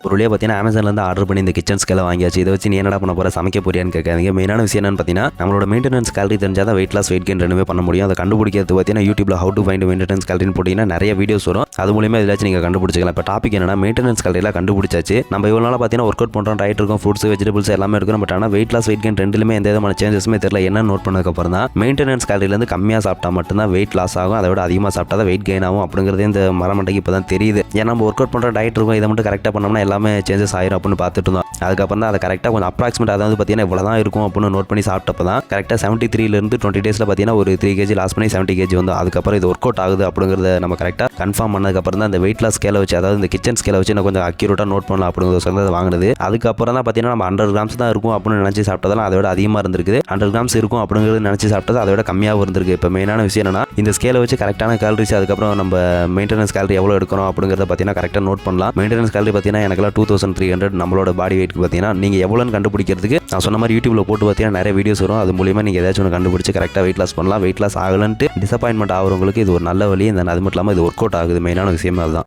ஒரு வழியாக பார்த்தீங்கன்னா அமேசான்லேருந்து ஆர்டர் பண்ணி இந்த கிச்சன் ஸ்கேலை வாங்கியாச்சு. இதை வச்சு நீ என்னடா பண்ண போகிற, சமைக்க போறியான்னு கேட்காதீங்க. மெயினான விஷயம் என்னன்னு பார்த்தீங்கன்னா நம்மளோட மெயின்டெனன்ஸ் கேலரி தெரிஞ்சால் தான் வெயிட் லாஸ் வெயிட் கெயின் ரெண்டுமே பண்ண முடியும். அதை கண்டுபிடிக்கிறது பார்த்தீங்கன்னா யூடியூப்ல ஹவு டு ஃபைண்ட் மெயின்டெனன்ஸ் கேலரின்னு போட்டிங்கன்னா நிறைய வீடியோஸ் வரும். அது மூலியமாக இதாச்சும் நீங்கள் கண்டுபிடிச்சிக்கலாம். இப்போ டாபிக் என்னன்னா மெயின்டெனன்ஸ் கேலரிலாம் கண்டுபிடிச்சாச்சு. நம்ம இவ்வளோ நாளாக பார்த்தீங்கன்னா ஒர்க் அவுட் பண்ணுறோம், டயட் இருக்கும், ஃப்ரூட்ஸ் வெஜிடபிள்ஸ் எல்லாமே இருக்கும். பட் ஆனால் வெயிட் லாஸ் வெயிட் கெயின் ரெண்டுலுமே எந்த விதமான சேஞ்சஸுமே தெரியல. என்ன நோட் பண்ணதுக்கப்புறம் தான் மெயின்டெனன்ஸ் கேலரிலேருந்து கம்மியாக சாப்பிட்டா மட்டும்தான் வெயிட் லாஸ் ஆகும், அதை விட அதிகமாக சாப்பிட்டா தான் வெயிட் கெயின் ஆகும் அப்படிங்கிறது இந்த மரமண்டைக்கு இப்போ தான் தெரியுது. ஏன்னா நம்ம ஒர்க் அவுட் பண்ணுற டயட் இருக்கும், இதை மட்டும் கரெக்டாக பண்ணோம்னா எல்லாமே சேஞ்சஸ் ஆயிரும் அப்படின்னு பார்த்துட்டு இருந்தோம். அதுக்கப்புறம் தான் அதை கரெக்டாக கொஞ்சம் அப்ராக்சிமேட் அதாவது பார்த்தீங்கன்னா இவ்வளோ தான் இருக்கும் அப்படின்னு நோட் பண்ணி சாப்பிட்டப்போ தான் கரெக்டாக 73லேருந்து 20 டேஸில் பார்த்தீங்கன்னா ஒரு 3 kg லாஸ் பண்ணி 70 kg வந்து அதுக்கப்புறம் இது ஒர்க் அவுட் ஆகுது அப்படிங்கிறத நம்ம கரெக்டாக கன்ஃபார்ம் பண்ணதுக்கப்புறம் தான் இந்த வெயிட் லாஸ் ஸ்கேலை வச்சு அதாவது இந்த கிச்சன் ஸ்கேலை வச்சு நான் கொஞ்சம் அக்யூரேட்டாக நோட் பண்ணலாம் அப்படிங்கிறத சொல்லி வாங்கினது. அதுக்கப்புறம் தான் பார்த்தீங்கன்னா நம்ம 100 கிராம்ஸ் தான் இருக்கும் அப்படின்னு நினச்சி சாப்பிட்டதெல்லாம் அதை விட அதிகமாக இருந்திருக்குது. 100 கிராம்ஸ் இருக்கும் அப்படிங்கிறது நினச்சி சாப்பிட்டது அதை விட கம்மியாக இருந்திருக்கு. இப்போ மெயினான விஷயம் என்னன்னா இந்த ஸ்கேலை வச்சு கரெக்டான கேலரிஸ் அதுக்கப்புறம் நம்ம மெயின்டெனன்ஸ் கேலரி எவ்வளோ எடுக்கணும் அப்படிங்கிறத பார்த்தீங்கன்னா கரெக்டாக நோட் பண்ணலாம். மெயின்டெனன்ஸ் கேலரி பார்த்தீங்கன்னா எனக்குலாம் 2300 நம்மளோட பாடி வெயிட் பார்த்தீங்கன்னா நீங்கள் எவ்வளோன்னு கண்டுபிடிக்கிறதுக்கு நான் சொன்ன மாதிரி யூடியூப்ல போட்டு பார்த்தீங்கன்னா நிறைய வீடியோஸ் வரும். அது மூலியமா நீங்கள் ஏதாச்சும் ஒன்று கண்டுபிடிச்சு கரெக்டாக வெயிட் லாஸ் பண்ணலாம். வெயிட் லாஸ் ஆகலன்ட்டு டிசப்பாயின்மெண்ட் ஆகிறவங்களுக்கு இது ஒரு நல்ல வழி. அது மட்டும் இல்லாமல் இது ஒர்க் அவுட் ஆகுது. மெயினான விஷயம் அதுதான்.